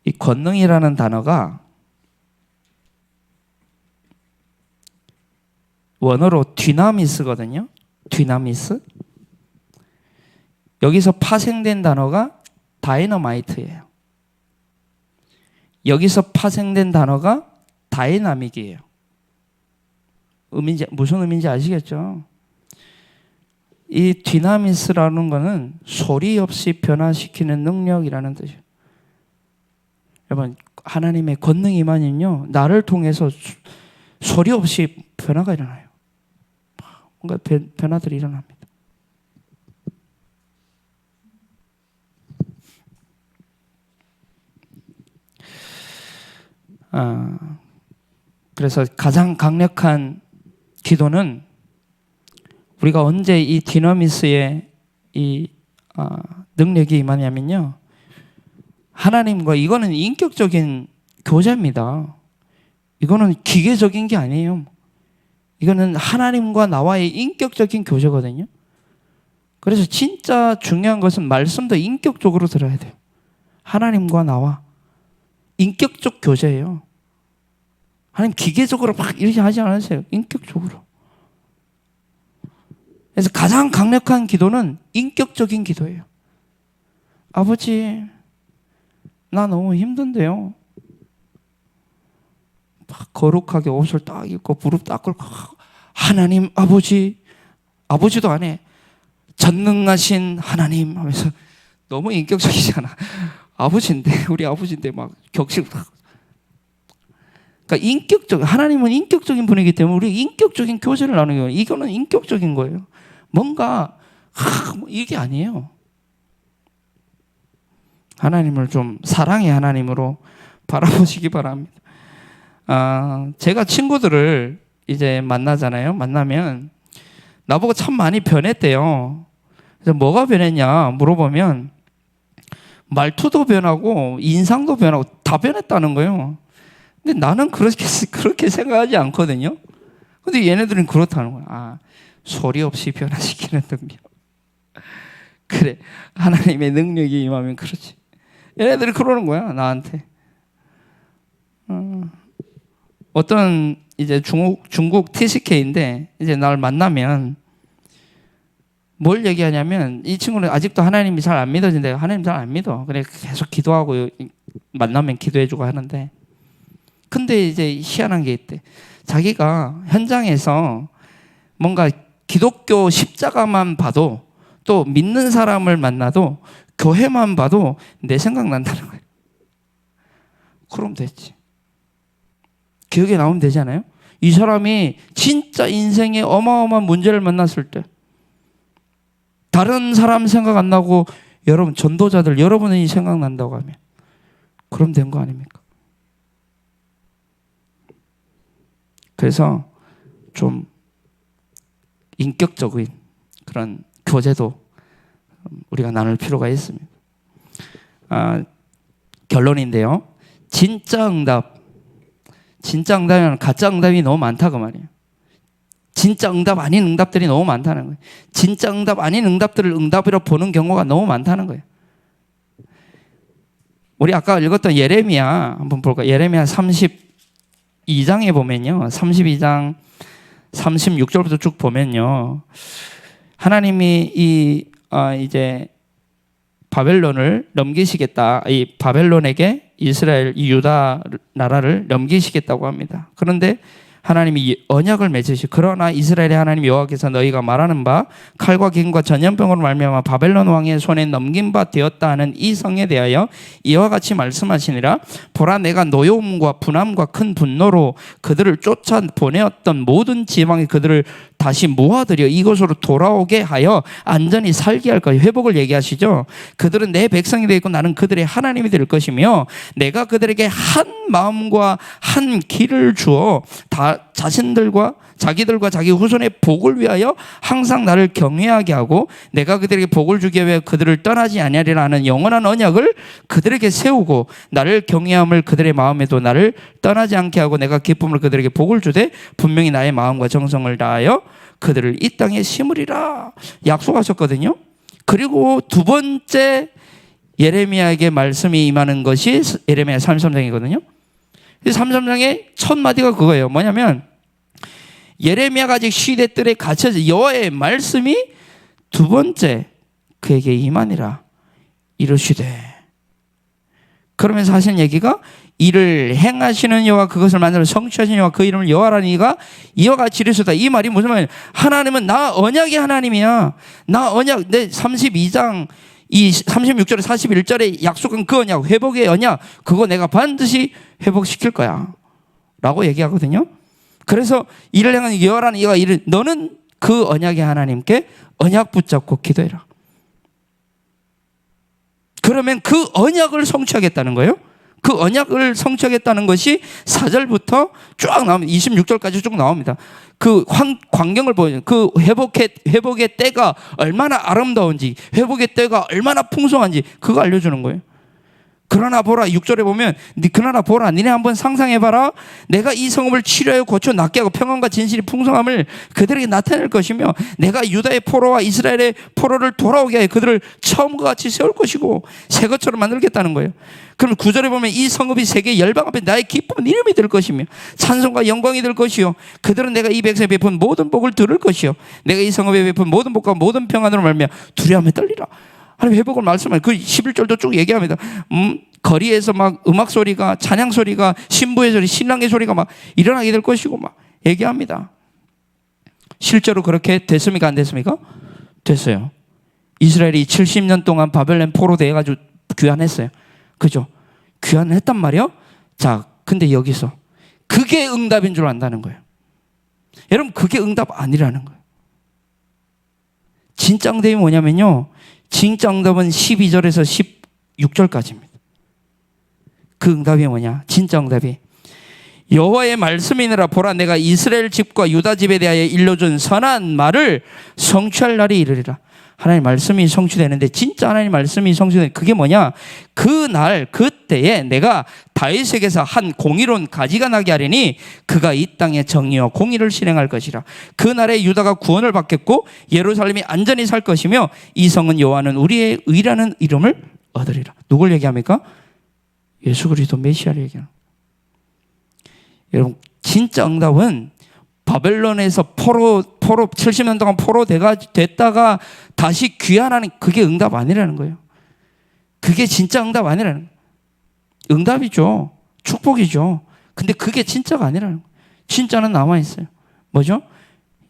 이 권능이라는 단어가 원어로 디나미스거든요. 디나미스. 여기서 파생된 단어가 다이너마이트예요. 여기서 파생된 단어가 다이나믹이에요. 무슨 의미인지 아시겠죠? 이 디나미스라는 거는 소리 없이 변화시키는 능력이라는 뜻이에요. 여러분, 하나님의 권능이 임하면요, 나를 통해서 소리 없이 변화가 일어나요. 뭔가 변화들이 일어납니다. 그래서 가장 강력한 기도는 우리가 언제 이 디나미스의 이 능력이 임하냐면요, 하나님과, 이거는 인격적인 교제입니다. 이거는 기계적인 게 아니에요. 이거는 하나님과 나와의 인격적인 교제거든요. 그래서 진짜 중요한 것은 말씀도 인격적으로 들어야 돼요. 하나님과 나와 인격적 교제예요. 하나님 기계적으로 막 이렇게 하지 않으세요. 인격적으로. 그래서 가장 강력한 기도는 인격적인 기도예요. 아버지, 나 너무 힘든데요. 막 거룩하게 옷을 딱 입고 무릎 딱 꿇고 하나님 아버지, 아버지도 안 해. 전능하신 하나님 하면서 너무 인격적이잖아. 아버지인데, 우리 아버지인데 막 격식. 그러니까 하나님은 인격적인 분이기 때문에 우리 인격적인 교제를 나누는 거예요. 이거는 인격적인 거예요. 뭔가 이게 아니에요. 하나님을 좀 사랑의 하나님으로 바라보시기 바랍니다. 제가 친구들을 이제 만나잖아요. 만나면 나보고 참 많이 변했대요. 그래서 뭐가 변했냐 물어보면 말투도 변하고 인상도 변하고 다 변했다는 거예요. 근데 나는 그렇게 생각하지 않거든요. 근데 얘네들은 그렇다는 거야. 소리 없이 변화시키는 능력. 그래, 하나님의 능력이 임하면 그렇지. 얘네들이 그러는 거야, 나한테. 어떤 이제 중국 TCK인데 이제 날 만나면 뭘 얘기하냐면, 이 친구는 아직도 하나님이 잘 안 믿어진대요. 하나님 잘 안 믿어. 그래 계속 기도하고 만나면 기도해주고 하는데, 근데 이제 희한한 게 있대. 자기가 현장에서 뭔가 기독교 십자가만 봐도, 또 믿는 사람을 만나도, 교회만 봐도 내 생각 난다는 거예요. 그럼 됐지. 기억에 나오면 되잖아요. 이 사람이 진짜 인생에 어마어마한 문제를 만났을 때 다른 사람 생각 안 나고 여러분 전도자들 여러분이 생각난다고 하면 그럼 된 거 아닙니까? 그래서 좀 인격적인 그런 교제도 우리가 나눌 필요가 있습니다. 결론인데요. 진짜 응답이면 가짜 응답이 너무 많다 그 말이에요. 진짜 응답 아닌 응답들이 너무 많다는 거예요. 진짜 응답 아닌 응답들을 응답으로 보는 경우가 너무 많다는 거예요. 우리 아까 읽었던 예레미야 한번 볼까요? 예레미야 32장에 보면요. 32장 36절부터 쭉 보면요. 하나님이 이제 바벨론을 넘기시겠다. 이 바벨론에게 이스라엘, 이 유다 나라를 넘기시겠다고 합니다. 그런데 하나님이 언약을 맺으시고, 그러나 이스라엘의 하나님 여호와께서 너희가 말하는 바 칼과 기근과 전염병으로 말미암아 바벨론 왕의 손에 넘긴 바 되었다 하는 이 성에 대하여 이와 같이 말씀하시니라. 보라, 내가 노여움과 분함과 큰 분노로 그들을 쫓아 보내었던 모든 지방에 그들을 다시 모아들여 이곳으로 돌아오게 하여 안전히 살게 할 거예요. 회복을 얘기하시죠. 그들은 내 백성이 되고 나는 그들의 하나님이 될 것이며, 내가 그들에게 한 마음과 한 길을 주어 자기들과 자기 후손의 복을 위하여 항상 나를 경외하게 하고, 내가 그들에게 복을 주기 위해 그들을 떠나지 아니하리라 하는 영원한 언약을 그들에게 세우고, 나를 경외함을 그들의 마음에도 나를 떠나지 않게 하고, 내가 기쁨을 그들에게 복을 주되 분명히 나의 마음과 정성을 다하여 그들을 이 땅에 심으리라 약속하셨거든요. 그리고 두 번째 예레미야에게 말씀이 임하는 것이 예레미야 33장이거든요. 33장의 첫 마디가 그거예요. 뭐냐면 예레미야가 아직 시대 뜰에 갇혀져 여호와의 말씀이 두 번째 그에게 임하니라 이르시되. 그러면서 하신 얘기가, 이를 행하시는 여호와 그것을 만들어 성취하시는 여호와 그 이름을 여호와라는 이가 이와 같이 이르시다. 이 말이 무슨 말이에요? 하나님은 나 언약의 하나님이야. 나 언약, 내 32장 이 36절에 41절에 약속한 그 언약, 회복의 언약, 그거 내가 반드시 회복시킬 거야 라고 얘기하거든요. 그래서 이를 행하는 여호와라는 이가 이를, 너는 그 언약의 하나님께 언약 붙잡고 기도해라. 그러면 그 언약을 성취하겠다는 거예요. 그 언약을 성취하겠다는 것이 4절부터 쭉 나옵니다. 26절까지 쭉 나옵니다. 그 광경을 보여요. 그 회복의 때가 얼마나 아름다운지, 회복의 때가 얼마나 풍성한지 그거 알려주는 거예요. 그러나 보라, 6절에 보면 그러나 보라, 니네 한번 상상해봐라. 내가 이 성읍을 치료하여 고쳐 낫게 하고 평안과 진실이 풍성함을 그들에게 나타낼 것이며 내가 유다의 포로와 이스라엘의 포로를 돌아오게 하여 그들을 처음과 같이 세울 것이고 새 것처럼 만들겠다는 거예요. 그럼 9절에 보면 이 성읍이 세계 열방 앞에 나의 기쁨은 이름이 될 것이며 찬송과 영광이 될 것이요 그들은 내가 이 백성에 베푼 모든 복을 들을 것이요 내가 이 성읍에 베푼 모든 복과 모든 평안으로 말미암아 두려움에 떨리라. 하나님 회복을 말씀하세요. 그 11절도 쭉 얘기합니다. 거리에서 막 음악 소리가, 찬양 소리가, 신부의 소리, 신랑의 소리가 막 일어나게 될 것이고 막 얘기합니다. 실제로 그렇게 됐습니까? 안 됐습니까? 됐어요. 이스라엘이 70년 동안 바벨론 포로돼 가지고 귀환했어요. 그죠? 귀환했단 말이요. 자, 근데 여기서 그게 응답인 줄 안다는 거예요. 여러분, 그게 응답 아니라는 거예요. 진짜 응답이 뭐냐면요, 진짜 응답은 12절에서 16절까지입니다. 그 응답이 뭐냐? 진짜 응답이 여호와의 말씀이니라. 보라, 내가 이스라엘 집과 유다 집에 대하여 일러준 선한 말을 성취할 날이 이르리라. 하나님 말씀이 성취되는데, 진짜 하나님 말씀이 성취되는 그게 뭐냐? 그날 그때에 내가 다윗에게서 한 공의로운 가지가 나게 하리니 그가 이 땅에 정의와 공의를 실행할 것이라. 그날에 유다가 구원을 받겠고 예루살렘이 안전히 살 것이며 이 성은 여호와는 우리의 의라는 이름을 얻으리라. 누굴 얘기합니까? 예수 그리스도 메시아를 얘기하는. 여러분, 진짜 응답은 바벨론에서 포로 70년 동안 포로 됐다가 다시 귀환하는 그게 응답 아니라는 거예요. 그게 진짜 응답 아니라는 거예요. 응답이죠. 축복이죠. 근데 그게 진짜가 아니라는 거예요. 진짜는 남아있어요. 뭐죠?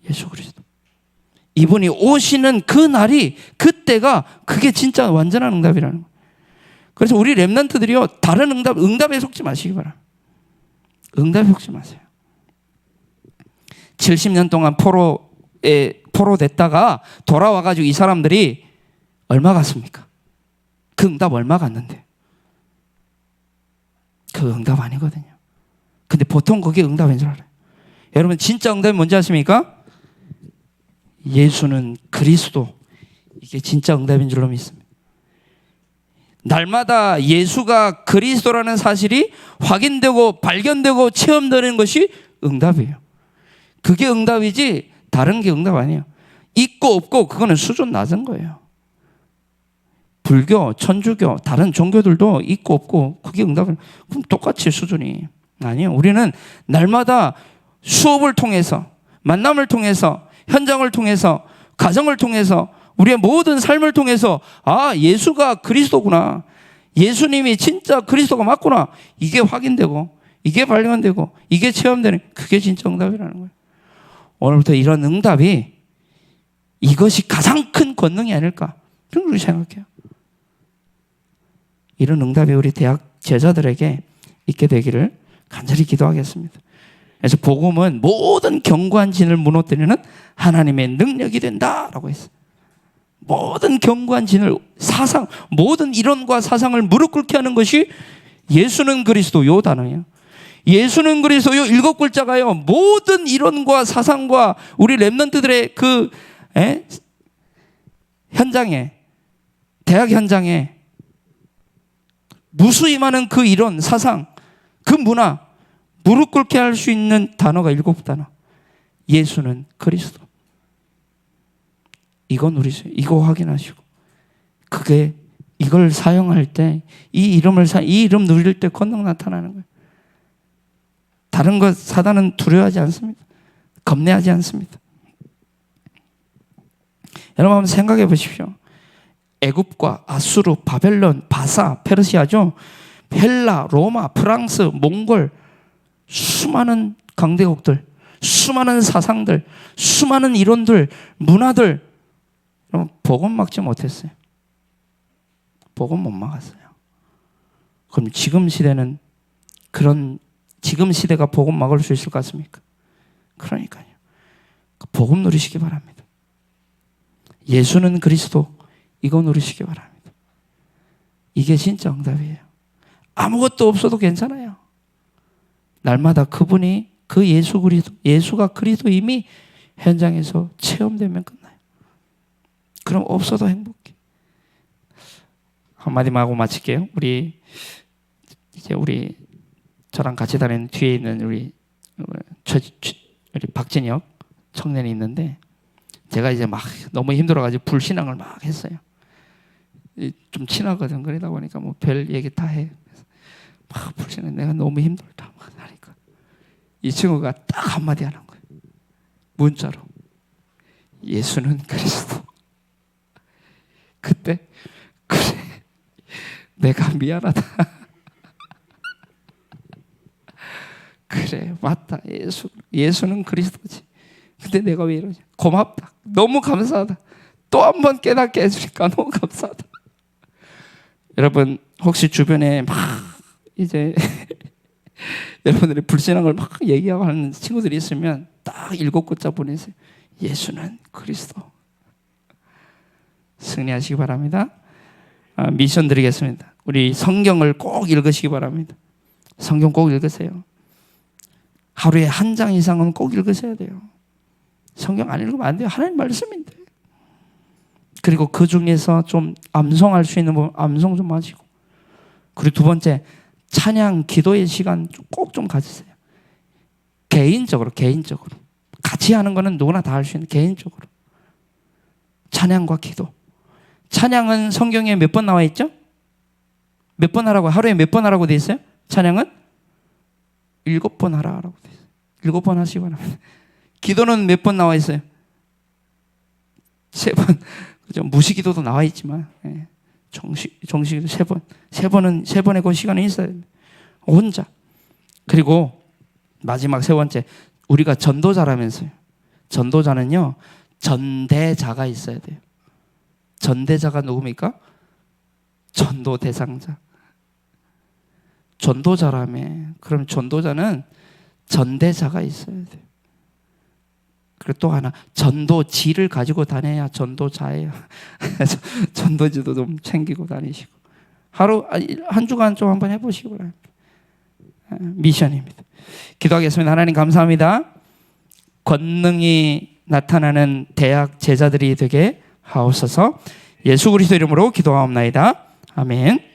예수 그리스도. 이분이 오시는 그 날이, 그때가 그게 진짜 완전한 응답이라는 거예요. 그래서 우리 렘넌트들이요, 다른 응답에 속지 마시기 바랍니다. 응답에 속지 마세요. 70년 동안 포로 됐다가 돌아와가지고 이 사람들이 얼마 갔습니까? 그 응답 얼마 갔는데? 그 응답 아니거든요. 근데 보통 그게 응답인 줄 알아요. 여러분, 진짜 응답이 뭔지 아십니까? 예수는 그리스도. 이게 진짜 응답인 줄로 믿습니다. 날마다 예수가 그리스도라는 사실이 확인되고 발견되고 체험되는 것이 응답이에요. 그게 응답이지 다른 게 응답 아니에요. 있고 없고 그거는 수준 낮은 거예요. 불교, 천주교, 다른 종교들도 있고 없고 그게 응답은 그럼 똑같이 수준이 아니에요. 우리는 날마다 수업을 통해서, 만남을 통해서, 현장을 통해서, 가정을 통해서, 우리의 모든 삶을 통해서 아, 예수가 그리스도구나, 예수님이 진짜 그리스도가 맞구나, 이게 확인되고 이게 발견되고 이게 체험되는, 그게 진짜 응답이라는 거예요. 오늘부터 이런 응답이, 이것이 가장 큰 권능이 아닐까 그런 우리 생각해요. 이런 응답이 우리 대학 제자들에게 있게 되기를 간절히 기도하겠습니다. 그래서 복음은 모든 견고한 진을 무너뜨리는 하나님의 능력이 된다라고 했어요. 모든 견고한 진을, 사상, 모든 이론과 사상을 무릎 꿇게 하는 것이 예수는 그리스도, 요 단어예요. 예수는 그리스도, 요 7글자가요 모든 이론과 사상과 우리 렘넌트들의 그 현장에, 대학 현장에 무수히 많은 그 이론, 사상, 그 문화 무릎 꿇게 할 수 있는 단어가 7단어. 예수는 그리스도. 이거 누리세요. 이거 확인하시고, 그게 이걸 사용할 때, 이 이름 누릴 때 권능 나타나는 거예요. 다른 것 사단은 두려워하지 않습니다. 겁내하지 않습니다. 여러분 한번 생각해 보십시오. 애굽과 아수르, 바벨론, 바사, 페르시아죠. 헬라, 로마, 프랑스, 몽골, 수많은 강대국들, 수많은 사상들, 수많은 이론들, 문화들, 여러분 복음 막지 못했어요. 복음 못 막았어요. 그럼 지금 시대는 지금 시대가 복음 막을 수 있을 것 같습니까? 그러니까요. 복음 누리시기 바랍니다. 예수는 그리스도, 이거 누리시기 바랍니다. 이게 진짜 응답이에요. 아무것도 없어도 괜찮아요. 날마다 그분이, 그 예수 그리스도, 예수가 그리스도 이미 현장에서 체험되면 끝나요. 그럼 없어도 행복해. 한마디만 하고 마칠게요. 우리 저랑 같이 다니는 뒤에 있는 우리 박진혁 청년이 있는데, 제가 이제 막 너무 힘들어가지고 불신앙을 막 했어요. 좀 친하거든. 그러다 보니까 뭐 별 얘기 다 해. 막 불신앙, 내가 너무 힘들다 막 하니까 이 친구가 딱 한마디 하는 거예요. 문자로. 예수는 그리스도. 그때 그래, 내가 미안하다. 그래, 맞다. 예수는 그리스도지. 근데 내가 왜 이러지? 고맙다. 너무 감사하다. 또 한 번 깨닫게 해주니까 너무 감사하다. 여러분, 혹시 주변에 막 이제 여러분들이 불신앙을 막 얘기하고 하는 친구들이 있으면 딱 7글자 보내세요. 예수는 그리스도. 승리하시기 바랍니다. 미션 드리겠습니다. 우리 성경을 꼭 읽으시기 바랍니다. 성경 꼭 읽으세요. 하루에 한 장 이상은 꼭 읽으셔야 돼요. 성경 안 읽으면 안 돼요. 하나님 말씀인데. 그리고 그 중에서 좀 암송할 수 있는 부분 암송 좀 하시고, 그리고 두 번째, 찬양 기도의 시간 꼭 좀 가지세요. 개인적으로 같이 하는 거는 누구나 다 할 수 있는, 개인적으로 찬양과 기도. 찬양은 성경에 몇 번 나와 있죠? 몇 번 하라고, 하루에 몇 번 하라고 돼 있어요? 찬양은 7번 하라고 돼 있어요. 7번 하시기 바랍니다. 기도는 몇 번 나와 있어요? 3번. 그죠? 무시기도도 나와 있지만, 정식기도 3번. 3번의 그 시간이 있어야 됩니다. 혼자. 그리고 마지막 3번째, 우리가 전도자라면서요. 전도자는요, 전대자가 있어야 돼요. 전대자가 누굽니까? 전도 대상자. 전도자라며. 그럼 전도자는 전대자가 있어야 돼요. 그리고 또 하나, 전도지를 가지고 다녀야 전도자예요. 전도지도 좀 챙기고 다니시고, 한 주간 좀 한번 해보시기 바랍니다. 미션입니다. 기도하겠습니다. 하나님 감사합니다. 권능이 나타나는 대학 제자들이 되게 하옵소서. 예수 그리스도 이름으로 기도하옵나이다. 아멘.